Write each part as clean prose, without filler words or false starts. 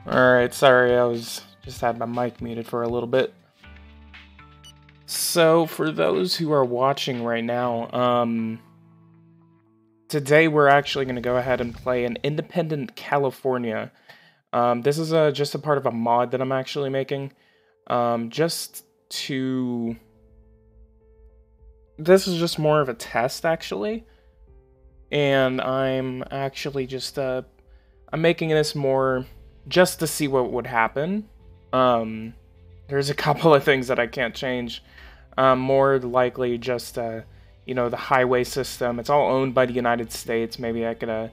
Alright, sorry, I just had my mic muted for a little bit. So, for those who are watching right now, today we're actually going to go ahead and play an Independent California. This is just a part of a mod that I'm actually making. Just to... This is just more of a test, actually. And I'm actually just, I'm making this more just to see what would happen. There's a couple of things that I can't change. More likely just, you know, the highway system. It's all owned by the United States. Maybe I could,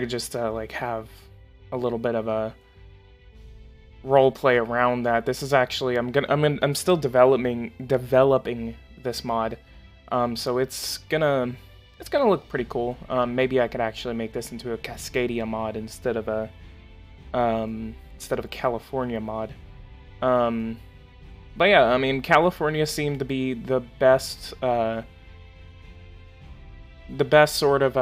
just, like, have a little bit of a role play around that. This is actually, I'm still developing this mod. So it's gonna look pretty cool. Maybe I could actually make this into a Cascadia mod instead of a California mod. But yeah, I mean, California seemed to be the best sort of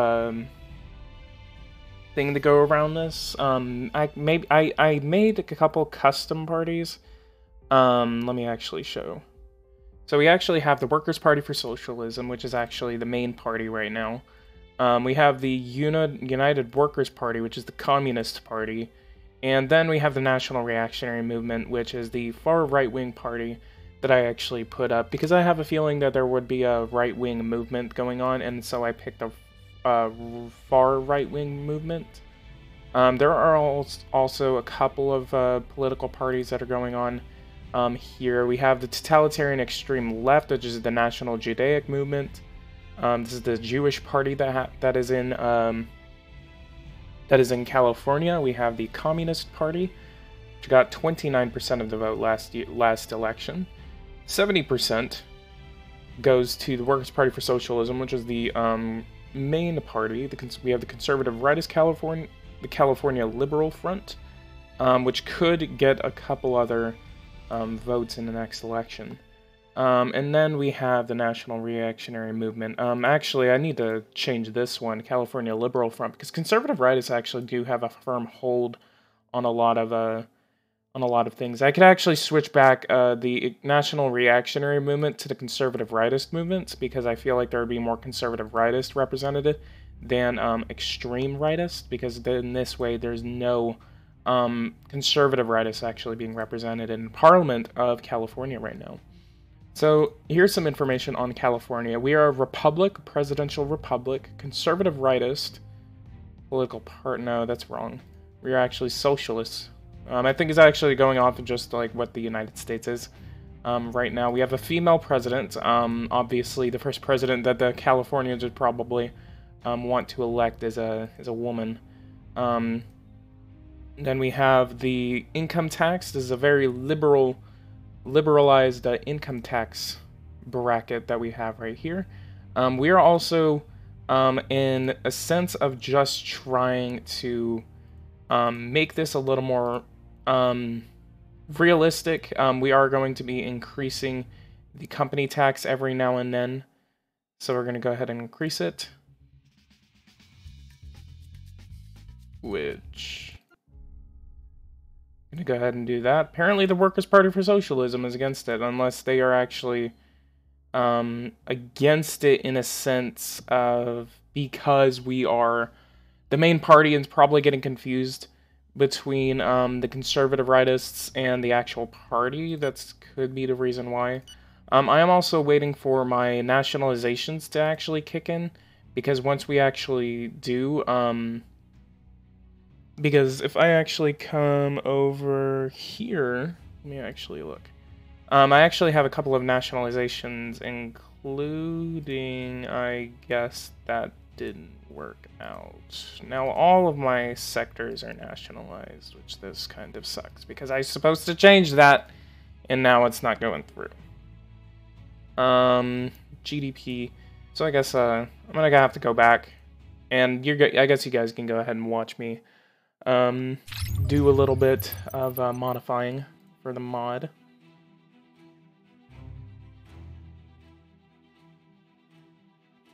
thing to go around this. I made a couple custom parties. Let me actually show. So we actually have the Workers' Party for Socialism, which is actually the main party right now. We have the United Workers' Party, which is the Communist Party. And then we have the National Reactionary Movement, which is the far right-wing party that I actually put up, because I have a feeling that there would be a right-wing movement going on, and so I picked a far right-wing movement. There are also a couple of political parties that are going on. Here we have the totalitarian extreme left, which is the National Judaic Movement. This is the Jewish party that is in California. We have the Communist Party, which got 29% of the vote last election. 70% goes to the Workers' Party for Socialism, which is the main party. We have the conservative right is the California Liberal Front, which could get a couple other votes in the next election. And then we have the National Reactionary Movement. Actually, I need to change this one, California Liberal Front, because conservative rightists actually do have a firm hold on a lot of things. I could actually switch back the National Reactionary Movement to the conservative rightist movements, because I feel like there would be more conservative rightist represented than extreme rightist, because in this way there's no conservative rightists actually being represented in Parliament of California right now. So here's some information on California. We are a republic, presidential republic, conservative rightist, political part. No, that's wrong. We are actually socialists. I think it's actually going off of just like what the United States is right now. We have a female president. Obviously, the first president that the Californians would probably want to elect is a woman. Then we have the income tax. This is a very liberalized income tax bracket that we have right here. We are also in a sense of just trying to make this a little more realistic. We are going to be increasing the company tax every now and then, so we're going to go ahead and increase it, which I'm going to go ahead and do that. Apparently the Workers' Party for Socialism is against it, unless they are actually against it in a sense of because we are the main party and is probably getting confused between the conservative rightists and the actual party. That could be the reason why. I am also waiting for my nationalizations to actually kick in, because once we actually do, because if I actually come over here, let me actually look. I actually have a couple of nationalizations, including, I guess that didn't work out. Now all of my sectors are nationalized, which this kind of sucks, because I was supposed to change that, and now it's not going through. GDP. So I guess I'm gonna have to go back, and I guess you guys can go ahead and watch me do a little bit of modifying for the mod.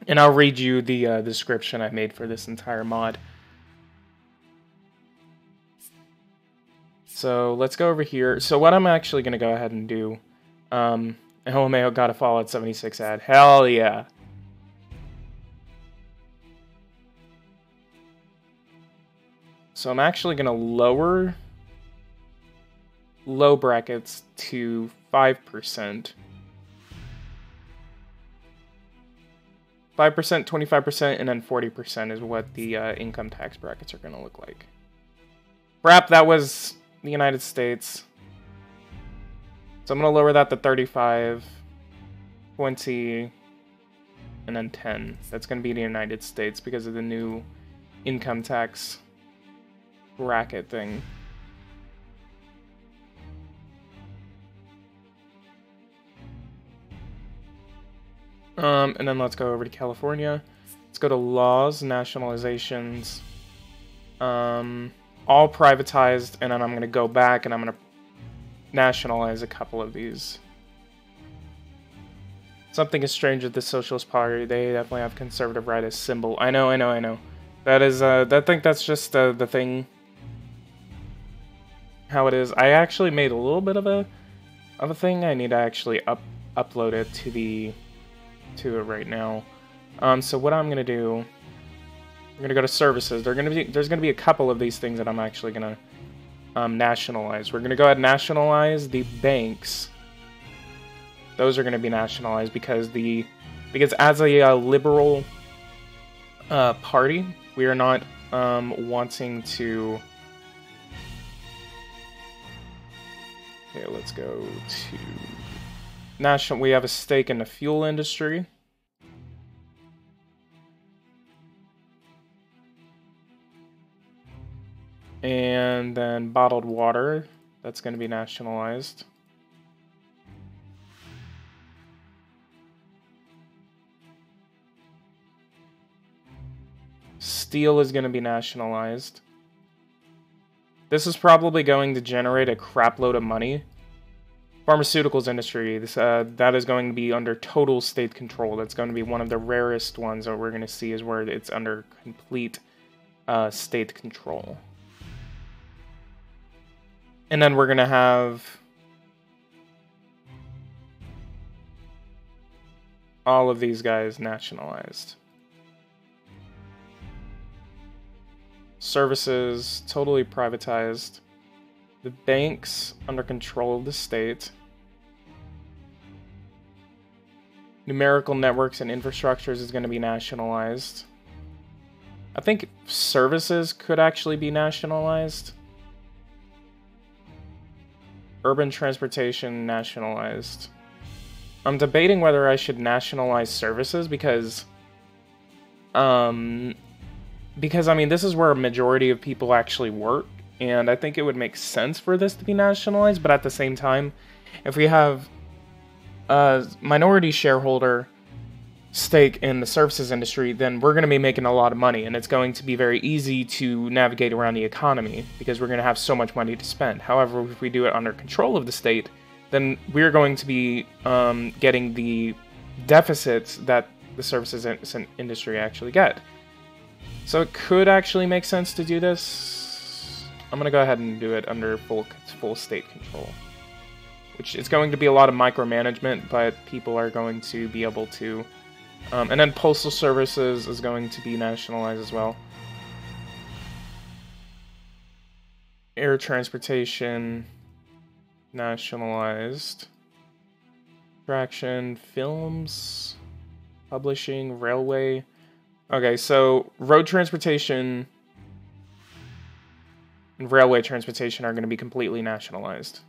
And I'll read you the description I made for this entire mod. So let's go over here. So what I'm actually going to go ahead and do, LMAO got a Fallout 76 ad. Hell yeah. So I'm actually going to lower low brackets to 5%. 5%, 25%, and then 40% is what the income tax brackets are going to look like. Crap, that was the United States. So I'm going to lower that to 35, 20, and then 10. That's going to be the United States because of the new income tax bracket thing. And then let's go over to California. Let's go to laws, nationalizations, all privatized, and then I'm going to go back and I'm going to nationalize a couple of these. Something is strange with the Socialist Party. They definitely have conservative right as symbol. I know. That is, I think that's just the thing. How it is. I actually made a little bit of a thing. I need to actually upload it to it right now. So what I'm gonna do, I'm gonna go to services. There's gonna be a couple of these things that I'm actually gonna nationalize. We're gonna go ahead and nationalize the banks. Those are gonna be nationalized because as a liberal party, we are not wanting to. Okay, let's go to national. We have a stake in the fuel industry. And then bottled water, that's going to be nationalized. Steel is going to be nationalized. This is probably going to generate a crap load of money. Pharmaceuticals industry, that is going to be under total state control. That's going to be one of the rarest ones that we're going to see is where it's under complete state control. And then we're going to have all of these guys nationalized. Services, totally privatized. The banks, under control of the state. Numerical networks and infrastructures is going to be nationalized. I think services could actually be nationalized. Urban transportation nationalized. I'm debating whether I should nationalize services because I mean, this is where a majority of people actually work, and I think it would make sense for this to be nationalized, but at the same time, if we have a minority shareholder stake in the services industry, then we're going to be making a lot of money, and it's going to be very easy to navigate around the economy because we're going to have so much money to spend. However, if we do it under control of the state, then we're going to be getting the deficits that the services industry actually get. So it could actually make sense to do this. I'm going to go ahead and do it under full state control, which is going to be a lot of micromanagement, but people are going to be able to. And then postal services is going to be nationalized as well. Air transportation, nationalized. Traction, films, publishing, railway. Okay, so road transportation and railway transportation are going to be completely nationalized.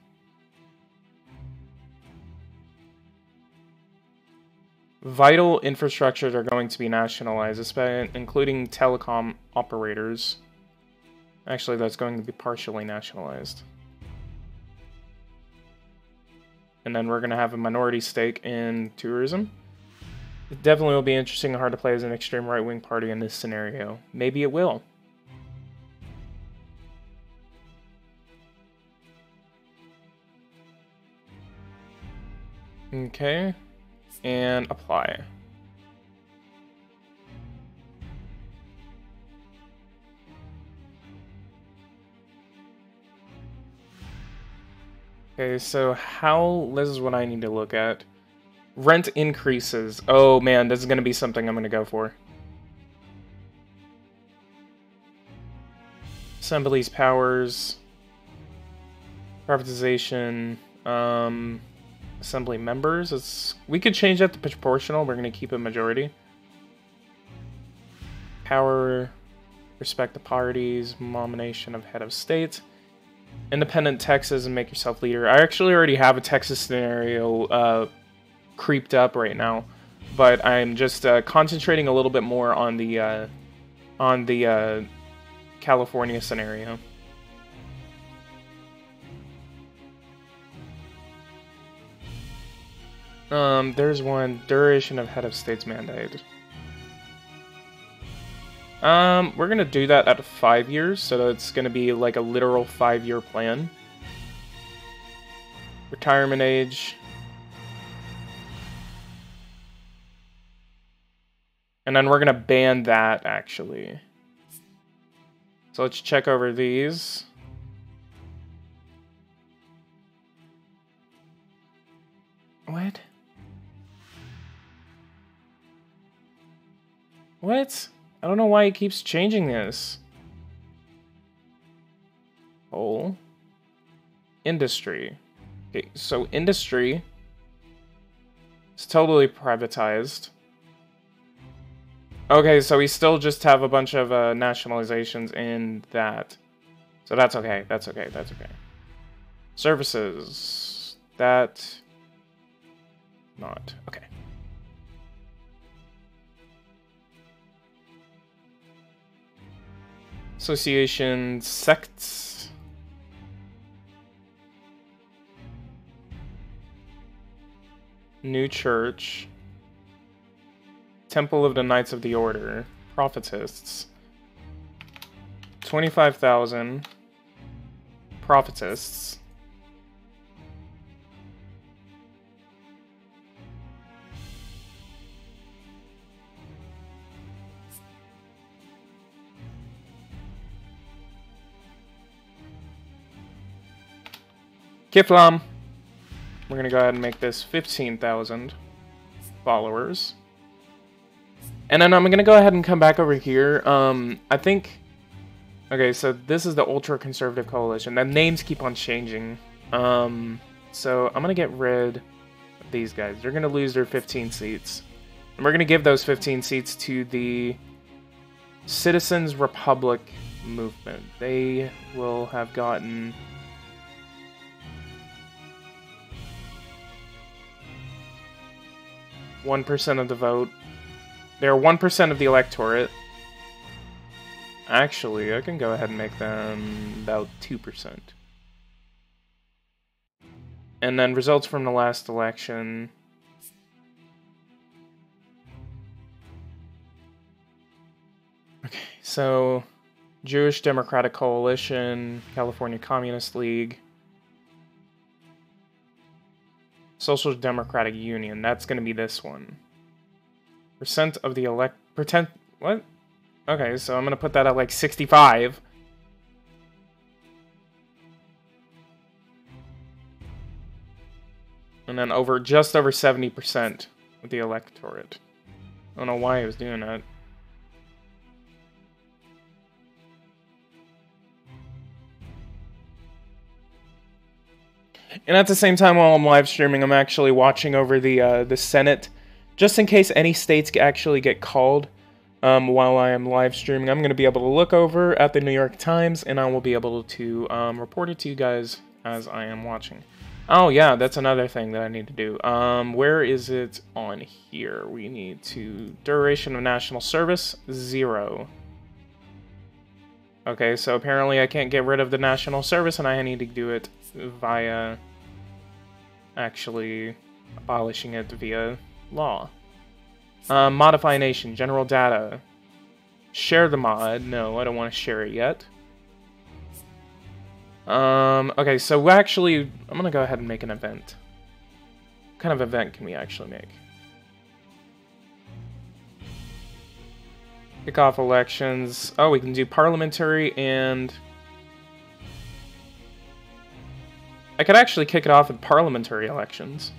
Vital infrastructures are going to be nationalized, including telecom operators. Actually, that's going to be partially nationalized. And then we're going to have a minority stake in tourism. It definitely will be interesting and hard to play as an extreme right-wing party in this scenario. Maybe it will. Okay. And apply. Okay, so how... This is what I need to look at. Rent increases. Oh man, this is going to be something I'm going to go for. Assembly's powers. Privatization. Assembly members. We could change that to proportional. We're going to keep a majority. Power. Respect the parties. Nomination of head of state. Independent Texas and make yourself leader. I actually already have a Texas scenario creeped up right now, but I'm just concentrating a little bit more on the California scenario. There's one. Duration of head of state's mandate. We're gonna do that at 5 years, so it's gonna be like a literal 5-year plan. Retirement age. And then we're gonna ban that, actually. So let's check over these. What? What? I don't know why he keeps changing this. Oh. Industry. Okay, so industry is totally privatized. Okay, so we still just have a bunch of nationalizations in that. So that's okay, that's okay, that's okay. Services. That... Not. Okay. Association, sects. New church. Temple of the Knights of the Order. Prophetists. 25,000. Prophetists. Kiflam. We're gonna go ahead and make this 15,000 followers. And then I'm gonna go ahead and come back over here. I think... Okay, so this is the ultra-conservative coalition. The names keep on changing. So I'm gonna get rid of these guys. They're gonna lose their 15 seats. And we're gonna give those 15 seats to the Citizens Republic movement. They will have gotten... 1% of the vote. They're 1% of the electorate. Actually, I can go ahead and make them about 2%. And then results from the last election. Okay, so Jewish Democratic Coalition, California Communist League, Social Democratic Union. That's going to be this one. Percent of the what? Okay, so I'm going to put that at like 65. And then just over 70% of the electorate. I don't know why he was doing that. And at the same time, while I'm live streaming, I'm actually watching over the Senate, just in case any states actually get called while I am live streaming. I'm going to be able to look over at the New York Times, and I will be able to report it to you guys as I am watching. Oh yeah, that's another thing that I need to do. Where is it on here? We need to... Duration of national service, 0. Okay, so apparently I can't get rid of the national service, and I need to do it via actually abolishing it via law. Modify nation, general data. Share the mod. No, I don't want to share it yet. Okay, so actually, I'm gonna go ahead and make an event. What kind of event can we actually make? Kick off elections. Oh, we can do parliamentary and... I could actually kick it off with parliamentary elections.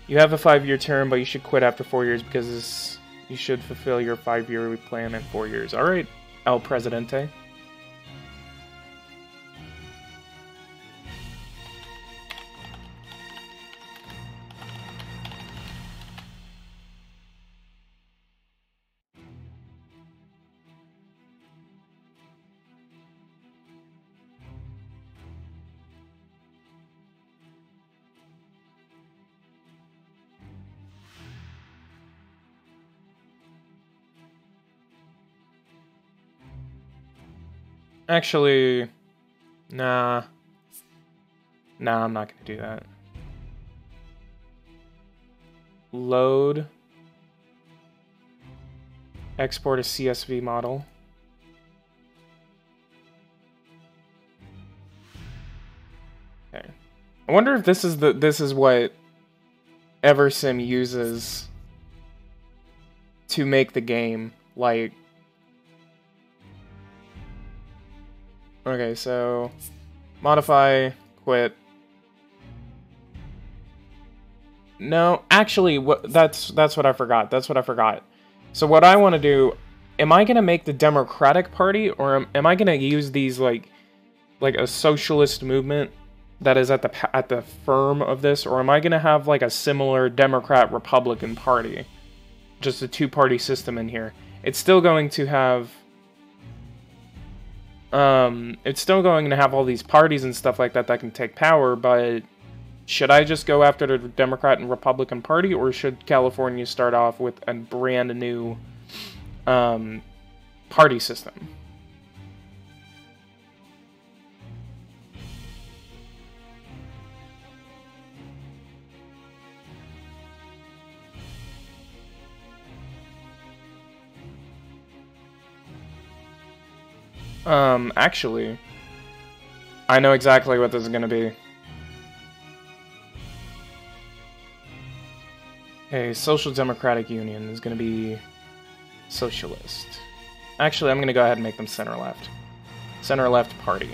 You have a 5-year term, but you should quit after 4 years because you should fulfill your 5-year plan in 4 years. Alright, El Presidente. Actually, nah. Nah, I'm not gonna do that. Load. Export a CSV model. Okay. I wonder if this is what Eversim uses to make the game. Like, okay, so modify, quit. No, actually, that's what I forgot. That's what I forgot. So what I want to do, am I gonna make the Democratic Party, or am I gonna use these like a socialist movement that is at the firm of this, or am I gonna have like a similar Democrat Republican Party, just a two-party system in here? It's still going to have all these parties and stuff like that that can take power, but should I just go after the Democrat and Republican Party, or should California start off with a brand new party system? Actually, I know exactly what this is gonna be. Okay, Social Democratic Union is gonna be socialist. Actually, I'm gonna go ahead and make them center-left. Center-left party.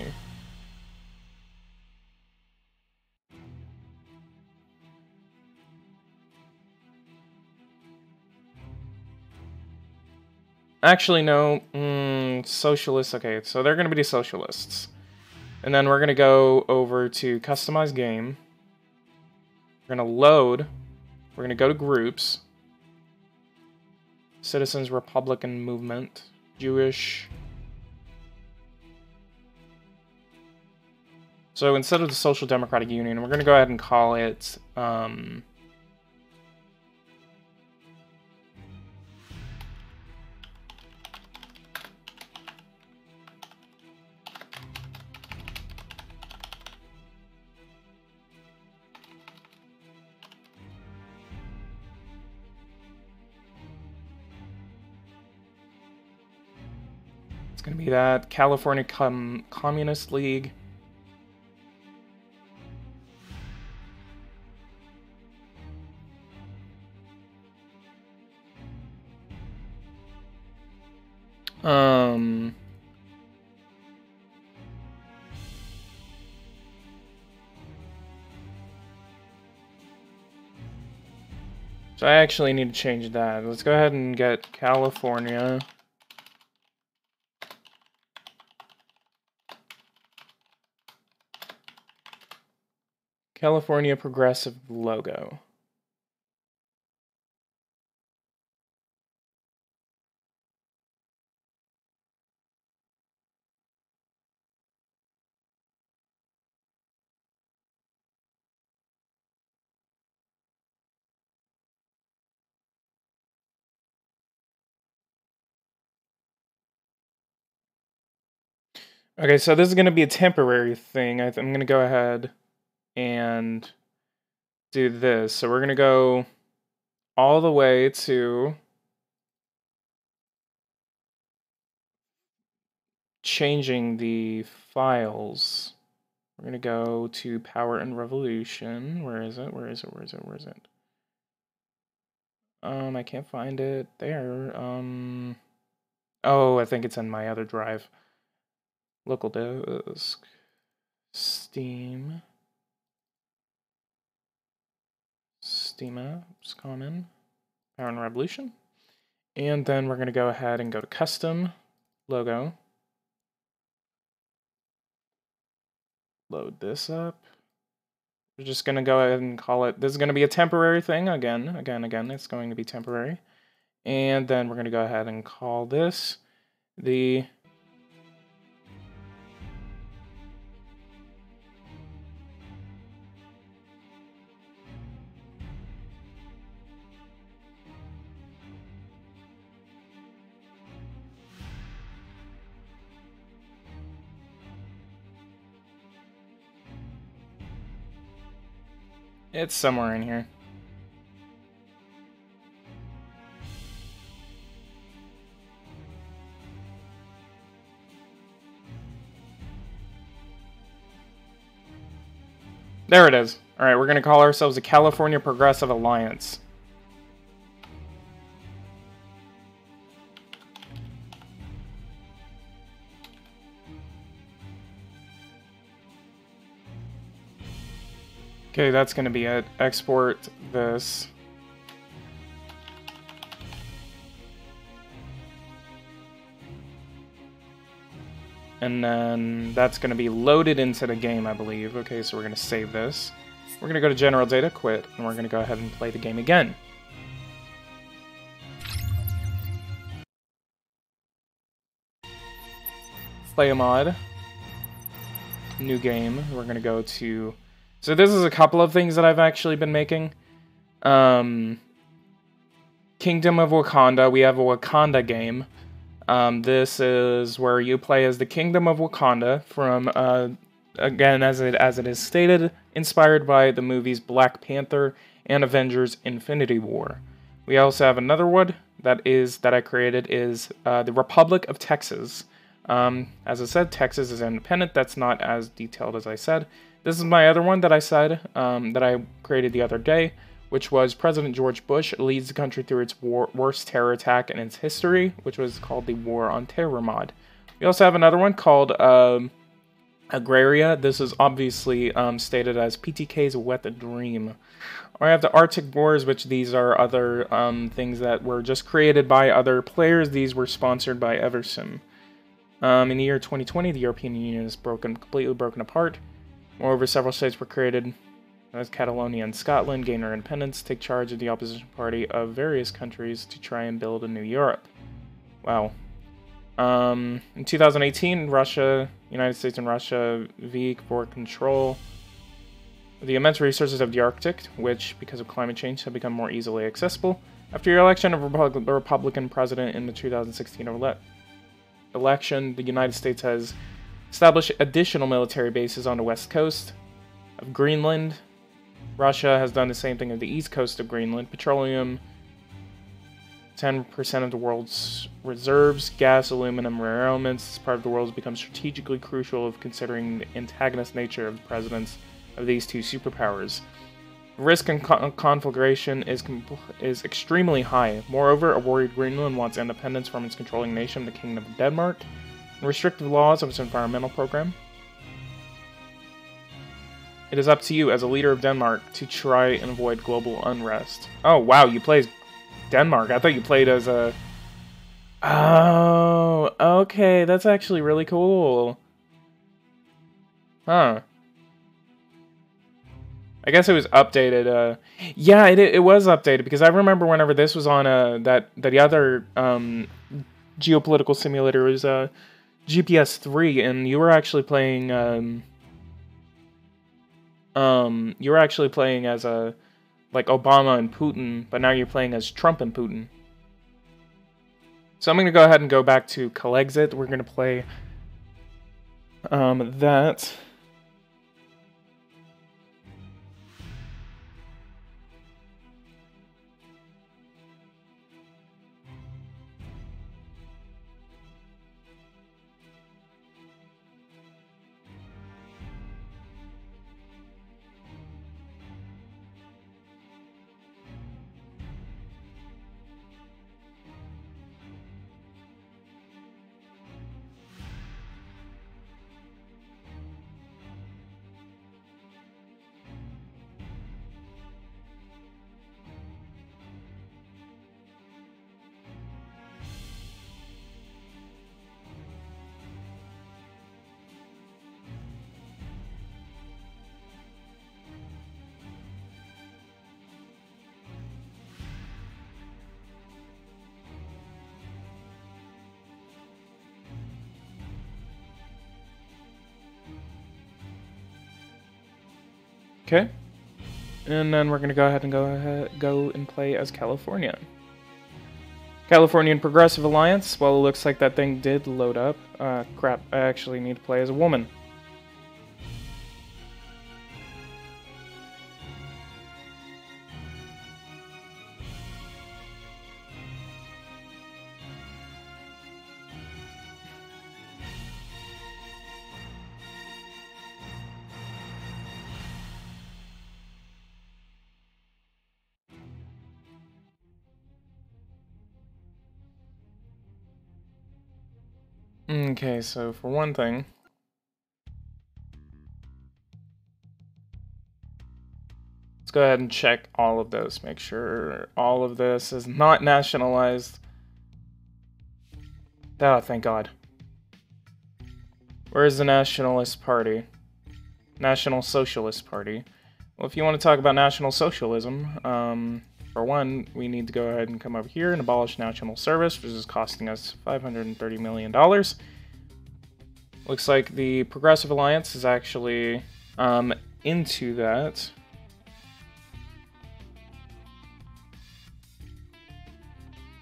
Actually, no. Socialists. Okay, so they're going to be the socialists. And then we're going to go over to customize game. We're going to load. We're going to go to groups. Citizens Republican Movement. Jewish. So instead of the Social Democratic Union, we're going to go ahead and call it... gonna be that California Communist League. So I actually need to change that. Let's go ahead and get California. California Progressive logo. Okay, so this is going to be a temporary thing. I'm going to go ahead and do this. So we're going to go all the way to changing the files. We're going to go to Power and Revolution. Where is it? Where is it? Where is it? Where is it? I can't find it there. Oh, I think it's in my other drive. Local disk. Steam apps, common, Power and Revolution. And then we're going to go ahead and go to custom logo. Load this up. We're just going to go ahead and call it, this is going to be a temporary thing again, it's going to be temporary. And then we're going to go ahead and call this the it's somewhere in here. There it is. All right, we're going to call ourselves the California Progressive Alliance. Okay, that's going to be it. Export this. And then that's going to be loaded into the game, I believe. Okay, so we're going to save this. We're going to go to General Data, quit, and we're going to go ahead and play the game again. Play a mod. New game. We're going to go to... So this is a couple of things that I've actually been making. Kingdom of Wakanda. We have a Wakanda game. This is where you play as the Kingdom of Wakanda from, again, as it is stated, inspired by the movies Black Panther and Avengers Infinity War. We also have another one that I created is the Republic of Texas. As I said, Texas is independent. That's not as detailed as I said. This is my other one that I said, that I created the other day, which was President George Bush leads the country through its worst terror attack in its history, which was called the War on Terror mod. We also have another one called Agraria. This is obviously stated as PTK's Wet Dream. Or I have the Arctic Wars, which these are other things that were just created by other players. These were sponsored by Eversim. In the year 2020, the European Union is completely broken apart. Moreover, several states were created, as Catalonia and Scotland, gain their independence, take charge of the opposition party of various countries to try and build a new Europe. Wow. In 2018, United States and Russia vie for control of the immense resources of the Arctic, which, because of climate change, have become more easily accessible. After your election of a Republican president in the 2016 election, the United States has established additional military bases on the west coast of Greenland. Russia has done the same thing on the east coast of Greenland. Petroleum, 10% of the world's reserves, gas, aluminum, rare elements. This part of the world has become strategically crucial of considering the antagonist nature of the presidents of these two superpowers. The risk and conflagration is extremely high. Moreover, a worried Greenland wants independence from its controlling nation, the Kingdom of Denmark, and restrictive laws of its environmental program. It is up to you as a leader of Denmark to try and avoid global unrest. Oh, wow, you play as Denmark. I thought you played as a... Oh, okay, that's actually really cool. Huh. I guess it was updated. Yeah, it was updated, because I remember whenever this was on the other geopolitical simulator was GPS 3, and you were actually playing as like Obama and Putin, but now you're playing as Trump and Putin. So I'm going to go ahead and go back to Calexit. We're going to play that. Okay. And then we're going to go and play as California. Californian Progressive Alliance. Well, it looks like that thing did load up. Crap, I actually need to play as a woman. Okay, so for one thing, let's go ahead and check all of this. Make sure all of this is not nationalized. Oh, thank God. Where is the Nationalist Party? National Socialist Party. Well, if you want to talk about National Socialism, for one, we need to go ahead and come over here and abolish national service, which is costing us $530 million. Looks like the Progressive Alliance is actually into that.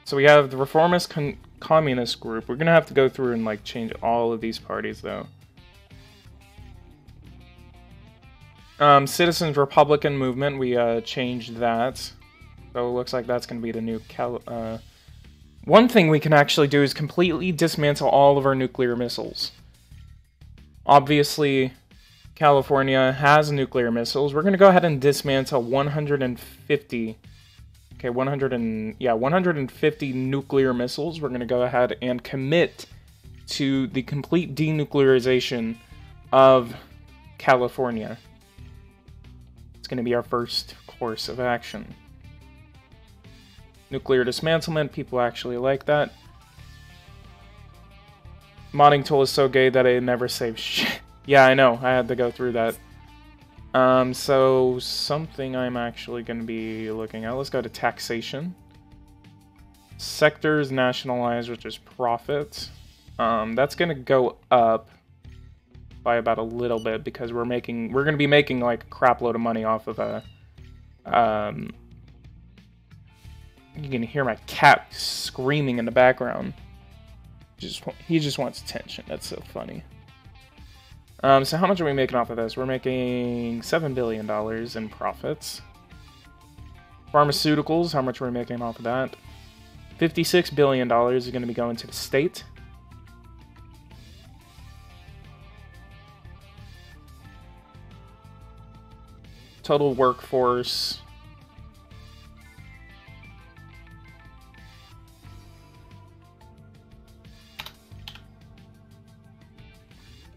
So we have the Reformist Communist Group. We're going to have to go through and like change all of these parties, though. Citizens Republican Movement, we changed that. So it looks like that's going to be the new one thing we can actually do is completely dismantle all of our nuclear missiles. Obviously, California has nuclear missiles. We're going to go ahead and dismantle 150. Okay, 150 nuclear missiles. We're going to go ahead and commit to the complete denuclearization of California. It's going to be our first course of action. Nuclear dismantlement, people actually like that. Modding tool is so gay that it never saves shit. Yeah, I know, I had to go through that. So something I'm actually going to be looking at. Let's go to taxation. Sectors nationalized, which is profit. That's going to go up by about a little bit because we're going to be making like a crap load of money off of a you can hear my cat screaming in the background. He just wants attention. That's so funny. So how much are we making off of this? We're making $7 billion in profits. Pharmaceuticals, how much are we making off of that? $56 billion is going to be going to the state. Total workforce.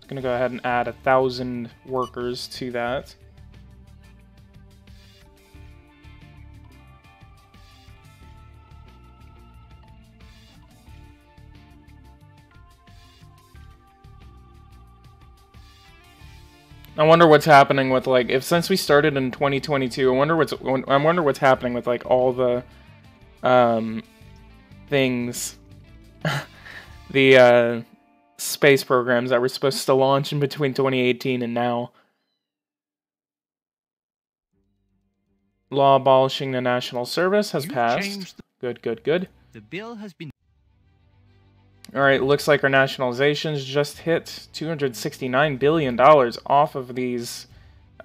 Gonna go ahead and add 1,000 workers to that. I wonder what's happening with like since we started in 2022. I wonder what's happening with like all the things the space programs that were supposed to launch in between 2018 and now. Law abolishing the national service has passed. Good, good, good. The bill has been... Alright, looks like our nationalizations just hit $269 billion off of these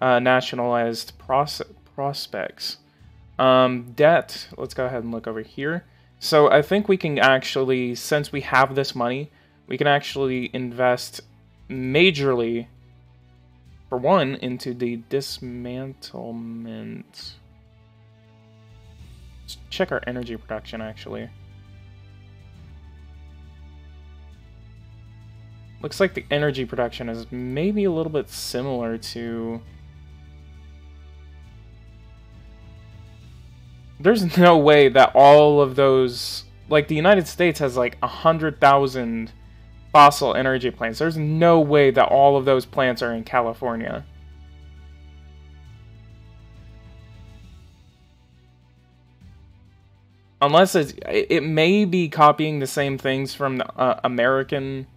nationalized prospects. Debt, let's go ahead and look over here. So I think we can actually, since we have this money, we can actually invest majorly, for one, into the dismantlement. Let's check our energy production, actually. Looks like the energy production is maybe a little bit similar to... There's no way that all of those... Like, the United States has like 100,000 fossil energy plants. There's no way that all of those plants are in California. Unless it may be copying the same things from the American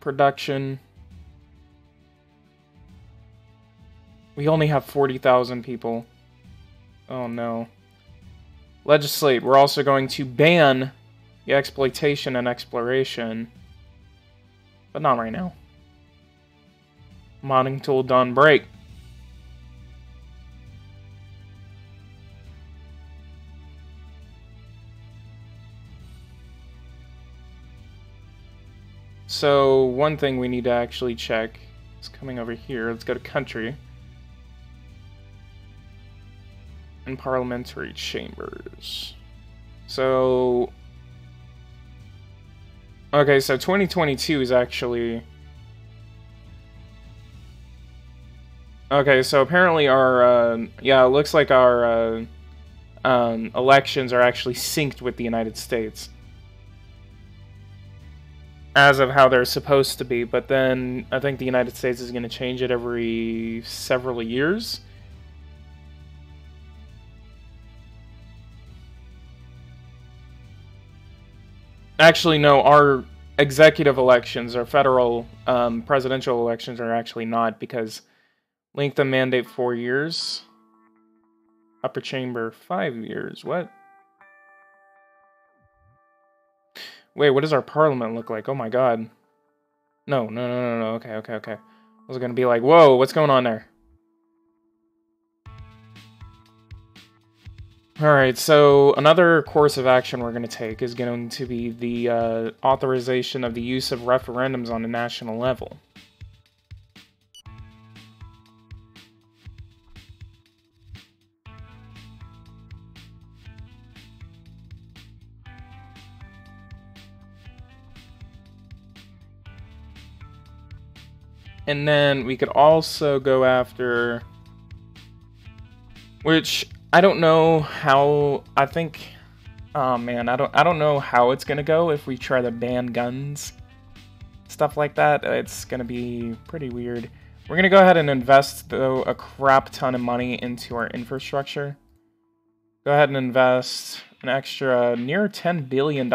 production. We only have 40,000 people. Oh no. Legislate. We're also going to ban the exploitation and exploration. But not right now. Modding tool done. Break. So, one thing we need to actually check is coming over here. Let's go to country. And parliamentary chambers. So... Okay, so 2022 is actually... Okay, so apparently our... yeah, it looks like our elections are actually synced with the United States. As of how they're supposed to be, but then I think the United States is going to change it every several years. Actually, no, our executive elections, our federal presidential elections are actually not, because length of mandate 4 years, upper chamber 5 years. What? Wait, what does our parliament look like? Oh my god. No. Okay. I was gonna be like, whoa, what's going on there? Alright, so another course of action we're going to take is going to be the authorization of the use of referendums on a national level. And then we could also go after... Which... I don't know how. I think, oh man, I don't know how it's gonna go if we try to ban guns, stuff like that. It's gonna be pretty weird. We're gonna go ahead and invest though a crap ton of money into our infrastructure. Go ahead and invest an extra near $10 billion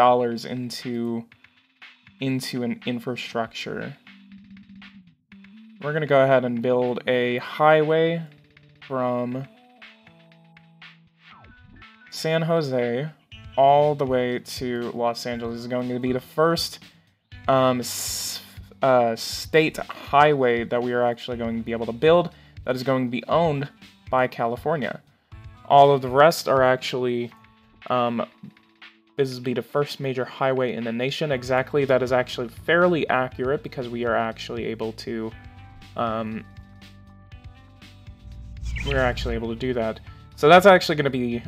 into an infrastructure. We're gonna go ahead and build a highway from San Jose all the way to Los Angeles. This is going to be the first state highway that we are actually going to be able to build that is going to be owned by California. All of the rest are actually this will be the first major highway in the nation. Exactly, that is actually fairly accurate because we are actually able to do that. So that's actually going to be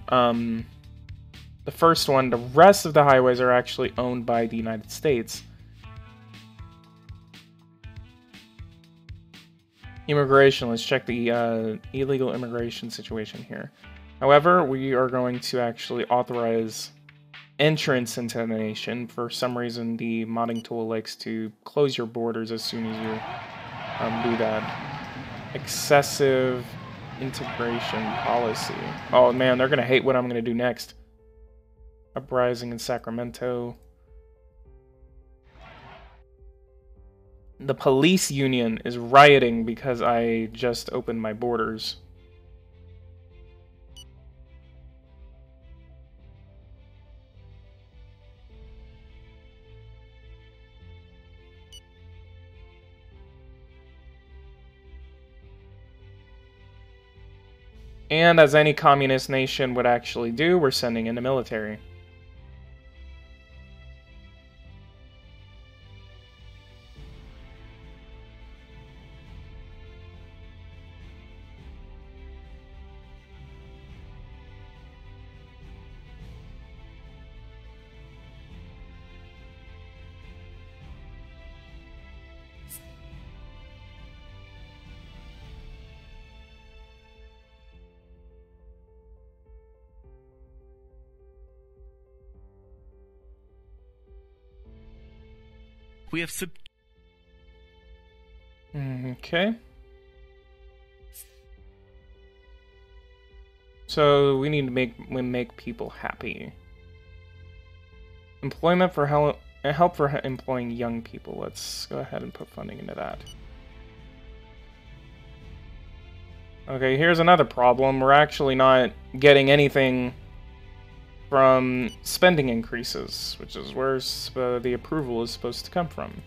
the first one. The rest of the highways are actually owned by the United States. Immigration. Let's check the illegal immigration situation here. However, we are going to actually authorize entrance into the nation. For some reason, the modding tool likes to close your borders as soon as you do that. Excessive integration policy. Oh man, they're gonna hate what I'm gonna do next. Uprising in Sacramento. The police union is rioting because I just opened my borders. And as any communist nation would actually do, we're sending in the military. We have Okay. So we need to make people happy. Employment for help for employing young people. Let's go ahead and put funding into that. Okay, here's another problem. We're actually not getting anything from spending increases, which is where the approval is supposed to come from.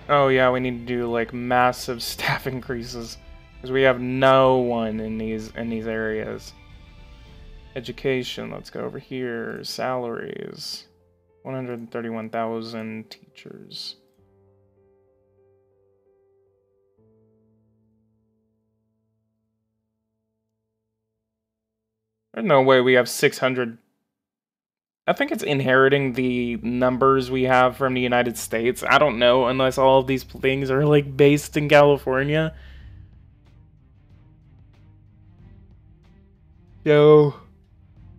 Oh yeah, we need to do like massive staff increases because we have no one in these areas. Education, let's go over here. Salaries, 131,000 teachers. There's no way we have 600. I think it's inheriting the numbers we have from the United States. I don't know, unless all of these things are like based in California. Yo,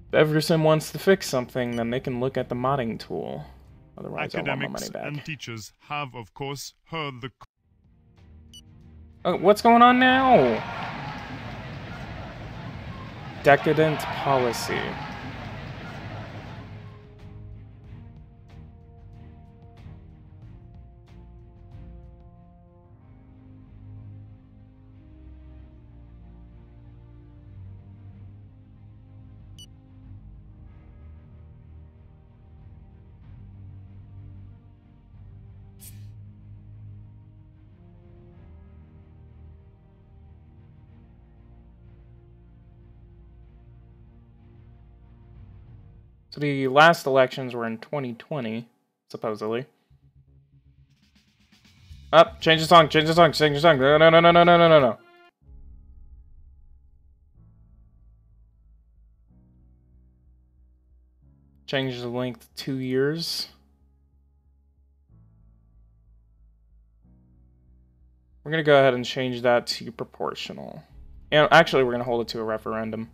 if Everson wants to fix something, then they can look at the modding tool. Otherwise, I'll want my money back. And teachers have, of course, heard the... Oh, what's going on now? Decadent policy. So the last elections were in 2020, supposedly. Up, change the song, change the song, change the song. No, no, no, no, no, no, no, no. Change the length to 2 years. We're gonna go ahead and change that to proportional. And actually, we're gonna hold it to a referendum.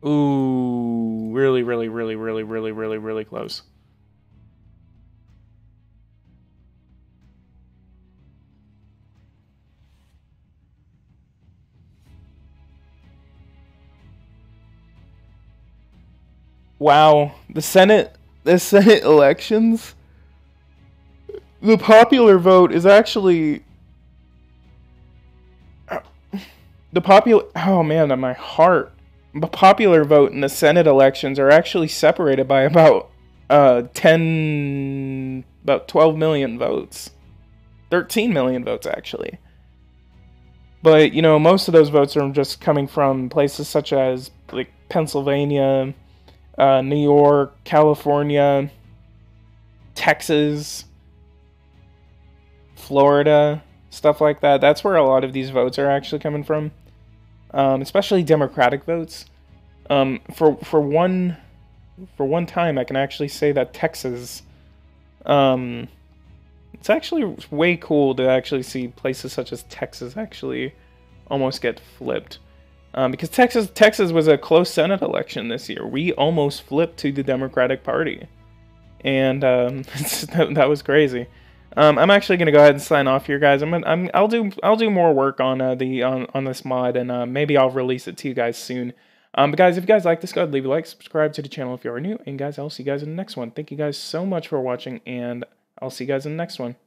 Ooh, really, really, really, really, really, really, really close. Wow, the Senate elections, the popular vote is actually oh man, my heart. The popular vote in the Senate elections are actually separated by about 12 million votes. 13 million votes, actually. But, you know, most of those votes are just coming from places such as, like, Pennsylvania, New York, California, Texas, Florida, stuff like that. That's where a lot of these votes are actually coming from. Especially Democratic votes. For one time, I can actually say that Texas, it's actually way cool to actually see places such as Texas actually almost get flipped. Because Texas was a close Senate election this year. We almost flipped to the Democratic Party, and that was crazy. I'm actually gonna go ahead and sign off here, guys. I'll do more work on on this mod, and maybe I'll release it to you guys soon. But guys, if you guys like this, go ahead, leave a like, subscribe to the channel if you are new, and guys, I'll see you guys in the next one. Thank you guys so much for watching, and I'll see you guys in the next one.